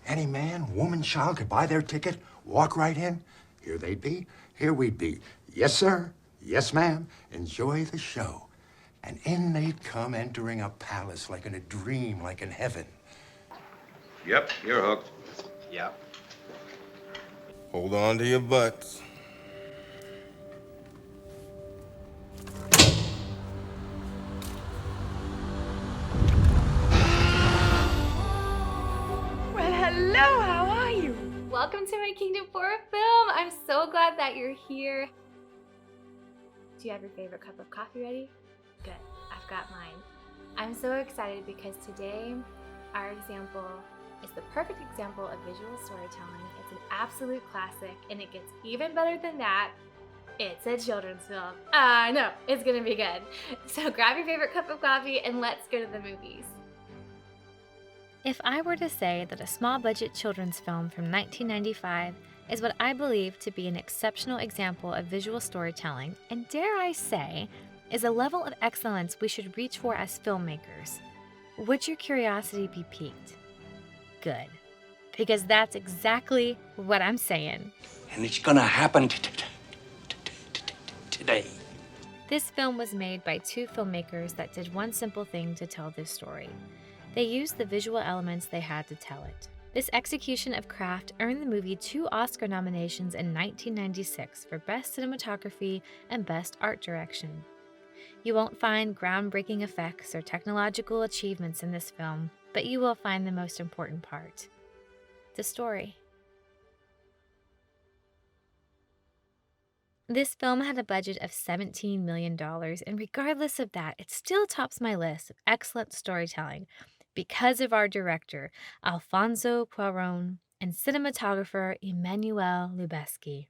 Any man, woman, child could buy their ticket, walk right in. Here they'd be, here we'd be. Yes, sir. Yes, ma'am. Enjoy the show. And in they'd come, entering a palace like in a dream, like in heaven. Yep, you're hooked. Yep. Hold on to your butts. Well, hello, how are you? Welcome to my Kingdom 4 film. I'm so glad that you're here. Do you have your favorite cup of coffee ready? Good, I've got mine. I'm so excited because today our example is the perfect example of visual storytelling. It's an absolute classic, and it gets even better than that. It's a children's film. I know, it's gonna be good. So grab your favorite cup of coffee and let's go to the movies. If I were to say that a small budget children's film from 1995 is what I believe to be an exceptional example of visual storytelling, and dare I say, is a level of excellence we should reach for as filmmakers, would your curiosity be piqued? Good, because that's exactly what I'm saying. And it's gonna happen today. This film was made by two filmmakers that did one simple thing to tell this story. They used the visual elements they had to tell it. This execution of craft earned the movie 2 Oscar nominations in 1996 for Best Cinematography and Best Art Direction. You won't find groundbreaking effects or technological achievements in this film, but you will find the most important part: the story. This film had a budget of $17 million, and regardless of that, it still tops my list of excellent storytelling because of our director, Alfonso Cuarón, and cinematographer, Emmanuel Lubezki.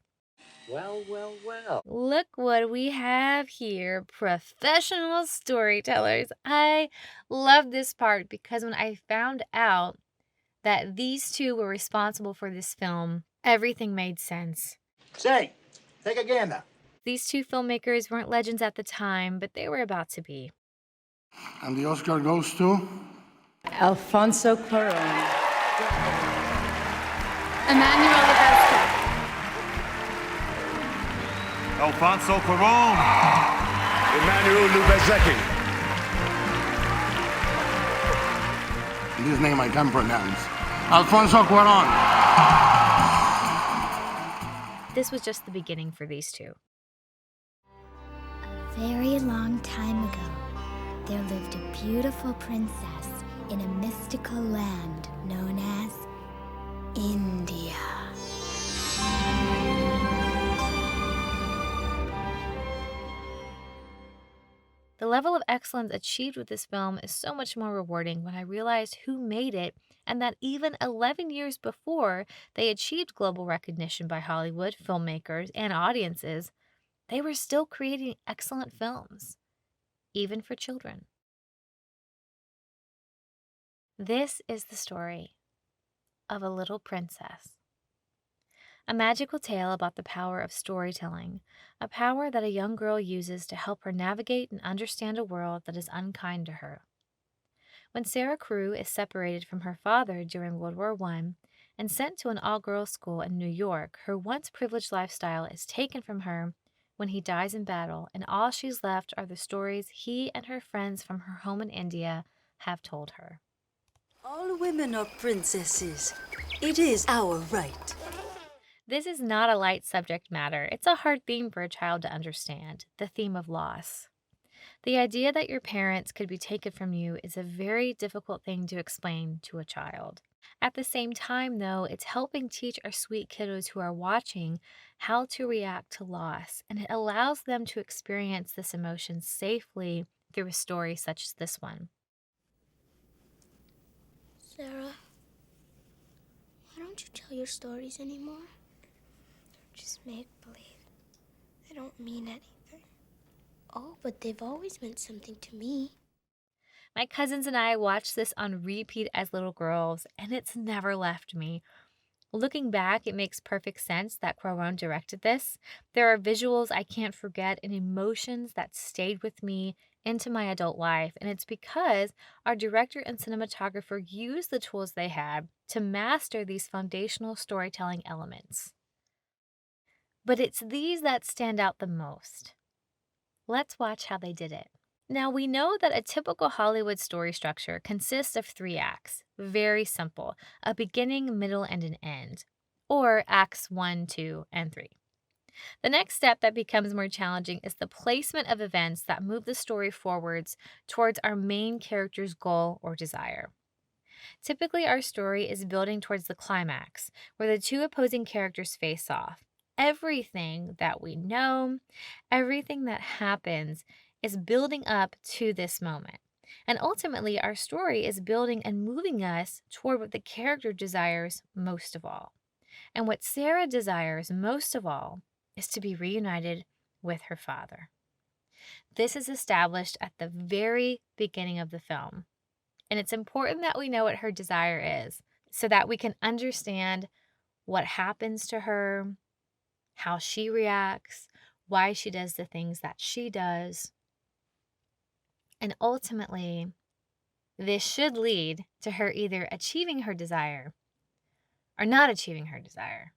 Well, well, well. Look what we have here, professional storytellers. I love this part because when I found out that these two were responsible for this film, everything made sense. Say, take a gander. These two filmmakers weren't legends at the time, but they were about to be. And the Oscar goes to? Alfonso Cuarón. Emmanuel Lubezki. Alfonso Cuarón. Emmanuel Lubezki. This name I can pronounce. Alfonso Cuarón. This was just the beginning for these two. A very long time ago, there lived a beautiful princess in a mystical land known as India. The level of excellence achieved with this film is so much more rewarding when I realized who made it, and that even 11 years before they achieved global recognition by Hollywood, filmmakers, and audiences, they were still creating excellent films, even for children. This is the story of A Little Princess. A magical tale about the power of storytelling, a power that a young girl uses to help her navigate and understand a world that is unkind to her. When Sarah Crewe is separated from her father during World War I and sent to an all-girls school in New York, her once privileged lifestyle is taken from her when he dies in battle, and all she's left are the stories he and her friends from her home in India have told her. All women are princesses. It is our right. This is not a light subject matter. It's a hard theme for a child to understand, the theme of loss. The idea that your parents could be taken from you is a very difficult thing to explain to a child. At the same time, though, it's helping teach our sweet kiddos who are watching how to react to loss, and it allows them to experience this emotion safely through a story such as this one. Sarah, why don't you tell your stories anymore? They're just make-believe. They don't mean anything. Oh, but they've always meant something to me. My cousins and I watched this on repeat as little girls, and it's never left me. Looking back, it makes perfect sense that Cuarón directed this. There are visuals I can't forget and emotions that stayed with me into my adult life, and it's because our director and cinematographer used the tools they had to master these foundational storytelling elements. But it's these that stand out the most. Let's watch how they did it. Now, we know that a typical Hollywood story structure consists of 3 acts. Very simple. A beginning, middle, and an end. Or acts 1, 2, and 3. The next step that becomes more challenging is the placement of events that move the story forwards towards our main character's goal or desire. Typically, our story is building towards the climax, where the 2 opposing characters face off. Everything that we know, everything that happens is building up to this moment. And ultimately, our story is building and moving us toward what the character desires most of all. And what Sarah desires most of all is to be reunited with her father. This is established at the very beginning of the film. And it's important that we know what her desire is so that we can understand what happens to her, how she reacts, why she does the things that she does. And ultimately, this should lead to her either achieving her desire or not achieving her desire.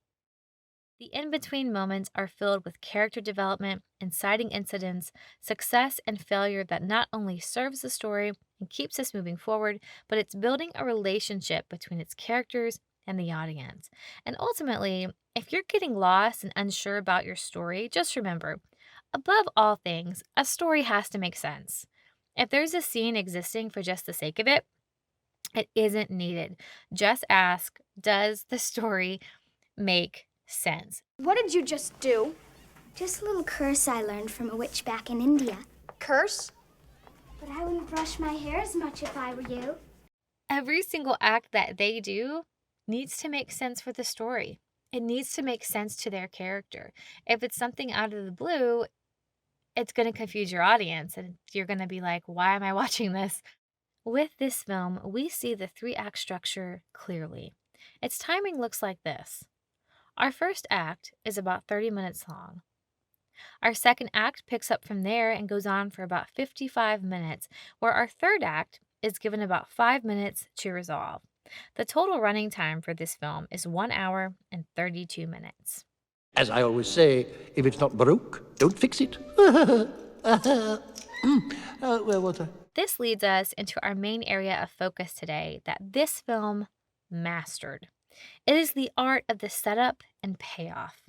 The in-between moments are filled with character development, inciting incidents, success and failure that not only serves the story and keeps us moving forward, but it's building a relationship between its characters and the audience. And ultimately, if you're getting lost and unsure about your story, just remember, above all things, a story has to make sense. If there's a scene existing for just the sake of it, it isn't needed. Just ask, does the story make sense? What did you just do? Just a little curse I learned from a witch back in India. Curse? But I wouldn't brush my hair as much if I were you. Every single act that they do needs to make sense for the story. It needs to make sense to their character. If it's something out of the blue, it's going to confuse your audience and you're going to be like, why am I watching this? With this film, we see the 3-act structure clearly. Its timing looks like this. Our first act is about 30 minutes long. Our second act picks up from there and goes on for about 55 minutes, where our third act is given about 5 minutes to resolve. The total running time for this film is 1 hour and 32 minutes. As I always say, if it's not broke, don't fix it. Where was I? This leads us into our main area of focus today that this film mastered. It is the art of the setup and payoff.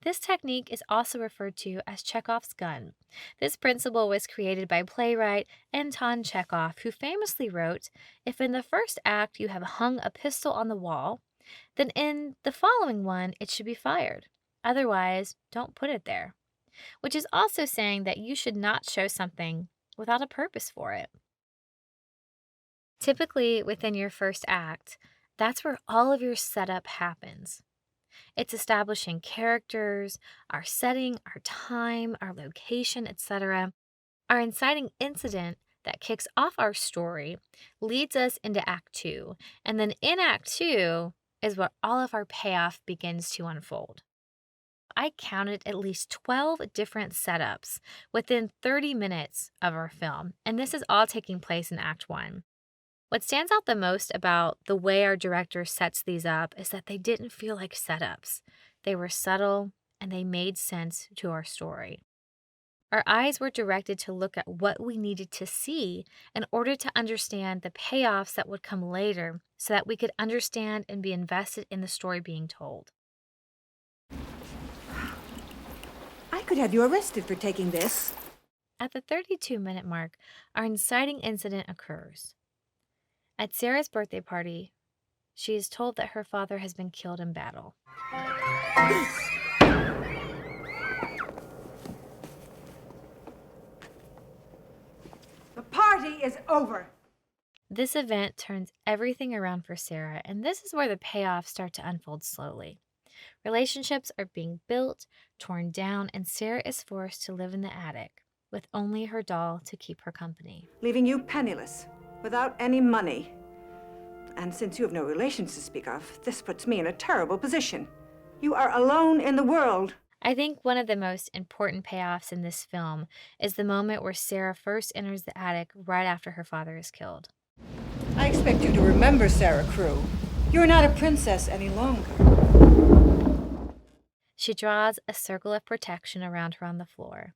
This technique is also referred to as Chekhov's gun. This principle was created by playwright Anton Chekhov, who famously wrote, "If in the first act you have hung a pistol on the wall, then in the following one it should be fired. Otherwise, don't put it there." Which is also saying that you should not show something without a purpose for it. Typically, within your first act, that's where all of your setup happens. It's establishing characters, our setting, our time, our location, etc. Our inciting incident that kicks off our story leads us into Act 2, and then in Act 2 is where all of our payoff begins to unfold. I counted at least 12 different setups within 30 minutes of our film, and this is all taking place in Act 1. What stands out the most about the way our director sets these up is that they didn't feel like setups. They were subtle and they made sense to our story. Our eyes were directed to look at what we needed to see in order to understand the payoffs that would come later so that we could understand and be invested in the story being told. I could have you arrested for taking this. At the 32-minute mark, our inciting incident occurs. At Sarah's birthday party, she is told that her father has been killed in battle. The party is over. This event turns everything around for Sarah, and this is where the payoffs start to unfold slowly. Relationships are being built, torn down, and Sarah is forced to live in the attic with only her doll to keep her company. Leaving you penniless, without any money. And since you have no relations to speak of, this puts me in a terrible position. You are alone in the world. I think one of the most important payoffs in this film is the moment where Sarah first enters the attic right after her father is killed. I expect you to remember Sarah Crew. You're not a princess any longer. She draws a circle of protection around her on the floor.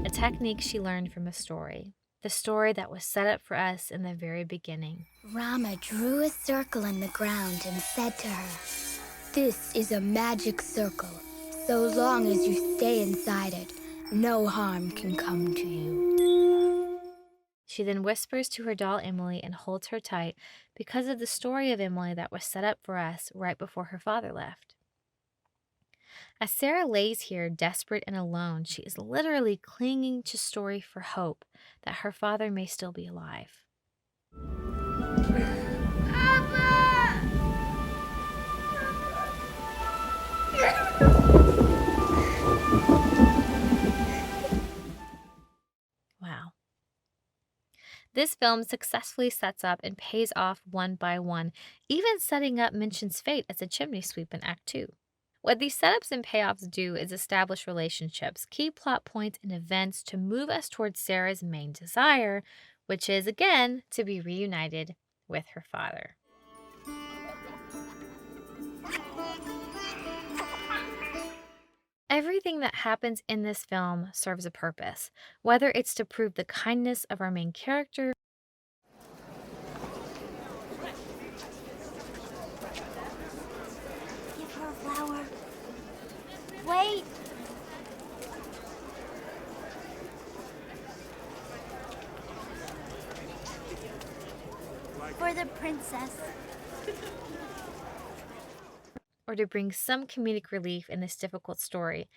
A technique she learned from a story, the story that was set up for us in the very beginning. Rama drew a circle in the ground and said to her, "This is a magic circle. So long as you stay inside it, no harm can come to you." She then whispers to her doll Emily and holds her tight because of the story of Emily that was set up for us right before her father left. As Sarah lays here desperate and alone, she is literally clinging to story for hope that her father may still be alive. Wow. This film successfully sets up and pays off one by one, even setting up Minchin's fate as a chimney sweep in Act 2. What these setups and payoffs do is establish relationships, key plot points, and events to move us towards Sarah's main desire, which is, again, to be reunited with her father. Everything that happens in this film serves a purpose, whether it's to prove the kindness of our main character. Give her a flower. Wait. For the princess. Or to bring some comedic relief in this difficult story.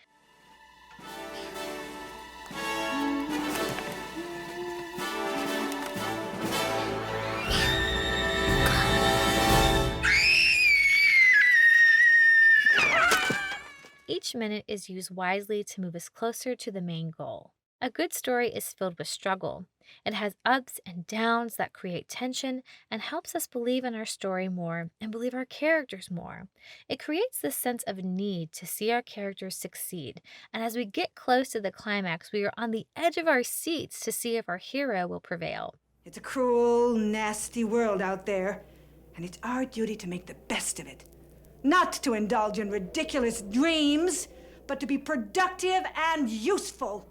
Each minute is used wisely to move us closer to the main goal. A good story is filled with struggle. It has ups and downs that create tension and helps us believe in our story more and believe our characters more. It creates this sense of need to see our characters succeed, and as we get close to the climax, we are on the edge of our seats to see if our hero will prevail. It's a cruel, nasty world out there, and it's our duty to make the best of it. Not to indulge in ridiculous dreams, but to be productive and useful.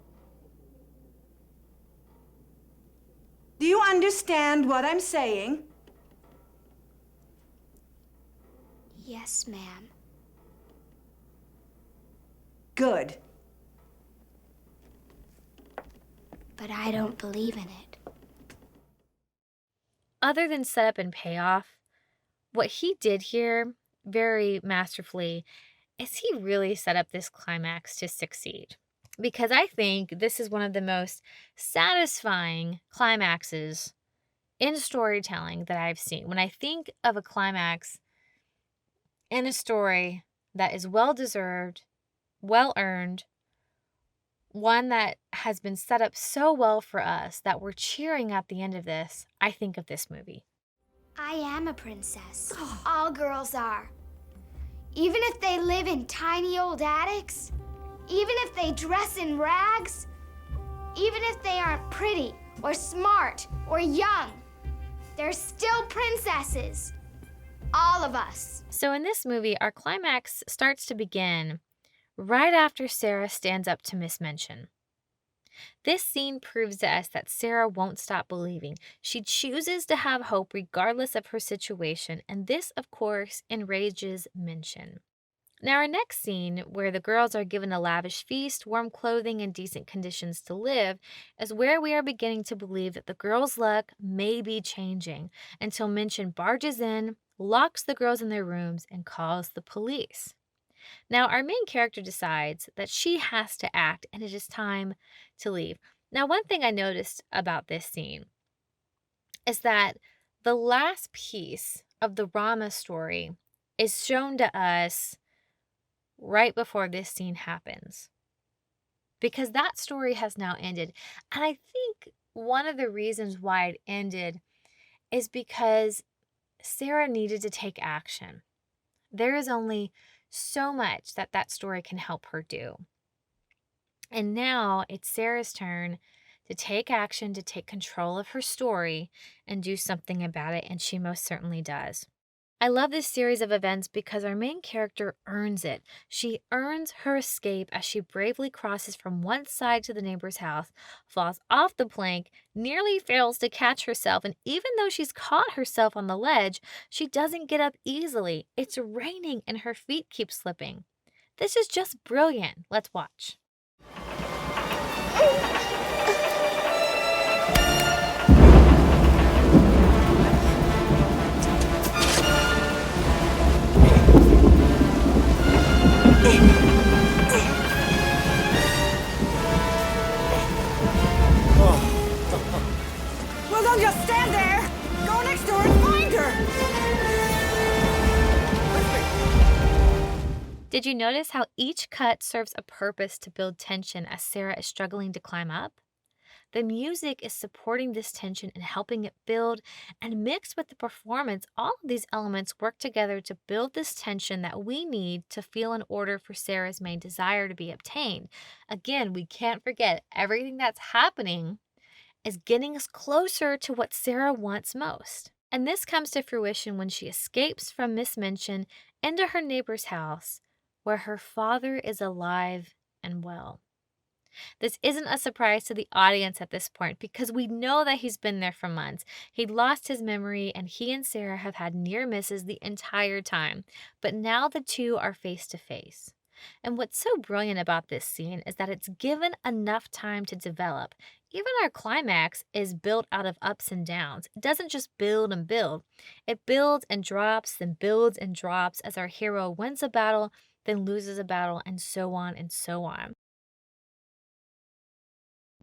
Do you understand what I'm saying? Yes, ma'am. Good. But I don't believe in it. Other than setup and payoff, what he did here very masterfully is he really set up this climax to succeed. Because I think this is one of the most satisfying climaxes in storytelling that I've seen. When I think of a climax in a story that is well-deserved, well-earned, one that has been set up so well for us that we're cheering at the end of this, I think of this movie. I am a princess. All girls are. Even if they live in tiny old attics, even if they dress in rags, even if they aren't pretty or smart or young, they're still princesses. All of us. So in this movie, our climax starts to begin right after Sarah stands up to Miss Minchin. This scene proves to us that Sarah won't stop believing. She chooses to have hope regardless of her situation, and this, of course, enrages Minchin. Now, our next scene, where the girls are given a lavish feast, warm clothing, and decent conditions to live, is where we are beginning to believe that the girls' luck may be changing until Minchin barges in, locks the girls in their rooms, and calls the police. Now, our main character decides that she has to act, and it is time to leave. Now, one thing I noticed about this scene is that the last piece of the Rama story is shown to us right before this scene happens, because that story has now ended. And I think one of the reasons why it ended is because Sarah needed to take action. There is only so much that that story can help her do. And now it's Sarah's turn to take action, to take control of her story and do something about it, and she most certainly does. I love this series of events because our main character earns it. She earns her escape as she bravely crosses from one side to the neighbor's house, falls off the plank, nearly fails to catch herself, and even though she's caught herself on the ledge, she doesn't get up easily. It's raining and her feet keep slipping. This is just brilliant. Let's watch. Well, don't just stand there. Go next door and find her. Did you notice how each cut serves a purpose to build tension as Sarah is struggling to climb up? The music is supporting this tension and helping it build, and mixed with the performance, all of these elements work together to build this tension that we need to feel in order for Sarah's main desire to be obtained. Again, we can't forget everything that's happening is getting us closer to what Sarah wants most. And this comes to fruition when she escapes from Miss Minchin into her neighbor's house, where her father is alive and well. This isn't a surprise to the audience at this point because we know that he's been there for months. He'd lost his memory and he and Sarah have had near misses the entire time. But now the two are face to face. And what's so brilliant about this scene is that it's given enough time to develop. Even our climax is built out of ups and downs. It doesn't just build and build. It builds and drops, then builds and drops as our hero wins a battle, then loses a battle, and so on and so on.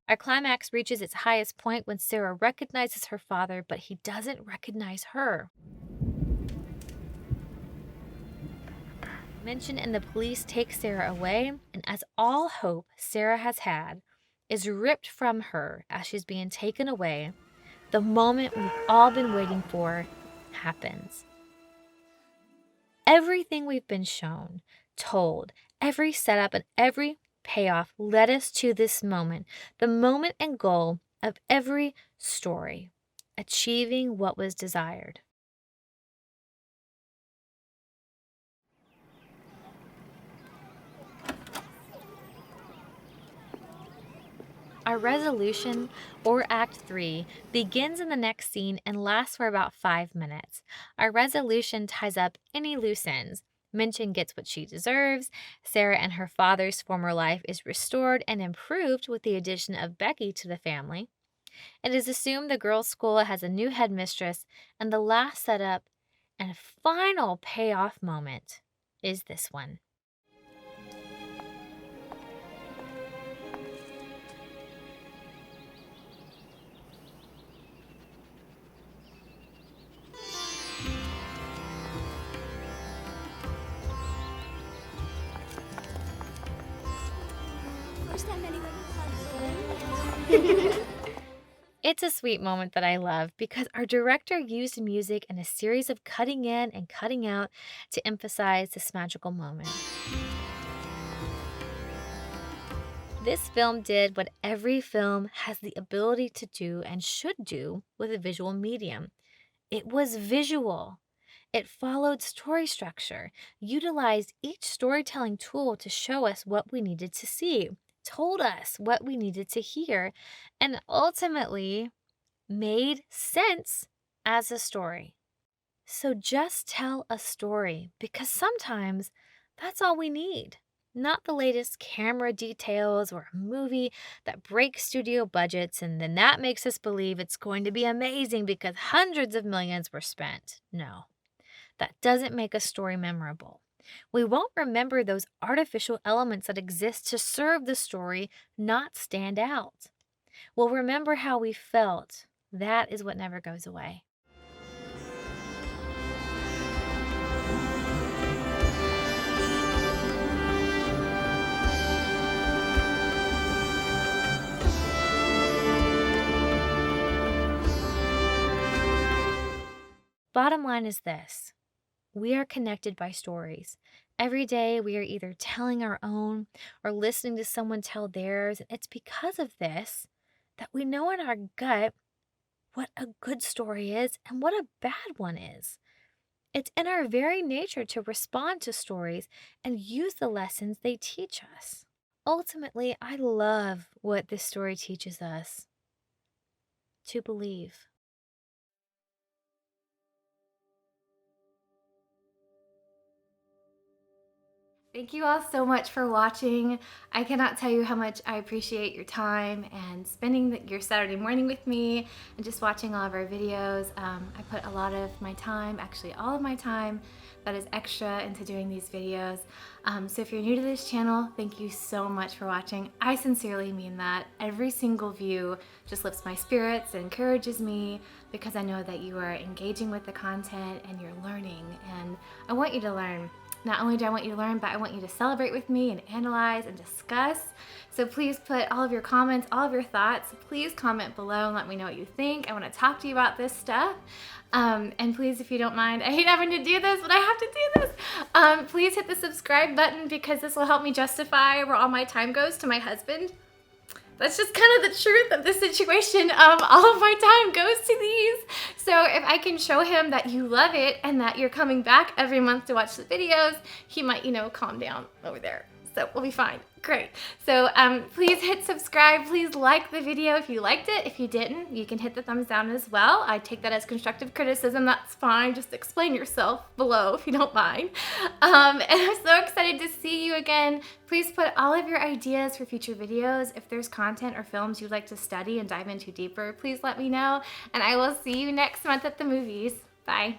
Our climax reaches its highest point when Sarah recognizes her father, but he doesn't recognize her. Minchin and the police take Sarah away, and as all hope Sarah has had is ripped from her as she's being taken away, the moment we've all been waiting for happens. Everything we've been shown, told, every setup and every payoff led us to this moment, the moment and goal of every story, achieving what was desired. Our resolution, or Act 3, begins in the next scene and lasts for about 5 minutes. Our resolution ties up any loose ends. Minchin gets what she deserves. Sarah and her father's former life is restored and improved with the addition of Becky to the family. It is assumed the girls' school has a new headmistress, and the last setup and final payoff moment is this one. It's a sweet moment that I love because our director used music in a series of cutting in and cutting out to emphasize this magical moment. This film did what every film has the ability to do and should do with a visual medium. It was visual. It followed story structure, utilized each storytelling tool to show us what we needed to see, told us what we needed to hear, and ultimately made sense as a story. So just tell a story, because sometimes that's all we need. Not the latest camera details or a movie that breaks studio budgets and then that makes us believe it's going to be amazing because hundreds of millions were spent. No, that doesn't make a story memorable. We won't remember those artificial elements that exist to serve the story, not stand out. We'll remember how we felt. That is what never goes away. Bottom line is this: we are connected by stories. Every day we are either telling our own or listening to someone tell theirs. And it's because of this that we know in our gut what a good story is and what a bad one is. It's in our very nature to respond to stories and use the lessons they teach us. Ultimately, I love what this story teaches us: to believe. Thank you all so much for watching. I cannot tell you how much I appreciate your time and spending your Saturday morning with me and just watching all of our videos. I put a lot of my time, actually all of my time that is extra, into doing these videos. So if you're new to this channel, thank you so much for watching. I sincerely mean that. Every single view just lifts my spirits and encourages me, because I know that you are engaging with the content and you're learning, and I want you to learn. Not only do I want you to learn, but I want you to celebrate with me and analyze and discuss. So please put all of your comments, all of your thoughts, please comment below and let me know what you think. I want to talk to you about this stuff. And please, if you don't mind, I hate having to do this, but I have to do this. Please hit the subscribe button, because this will help me justify where all my time goes to my husband. That's just kind of the truth of the situation. All of my time goes to these. So if I can show him that you love it and that you're coming back every month to watch the videos, he might, calm down over there. So we'll be fine. Great. So please hit subscribe. Please like the video if you liked it. If you didn't, you can hit the thumbs down as well. I take that as constructive criticism. That's fine. Just explain yourself below if you don't mind. And I'm so excited to see you again. Please put all of your ideas for future videos. If there's content or films you'd like to study and dive into deeper, please let me know. And I will see you next month at the movies. Bye.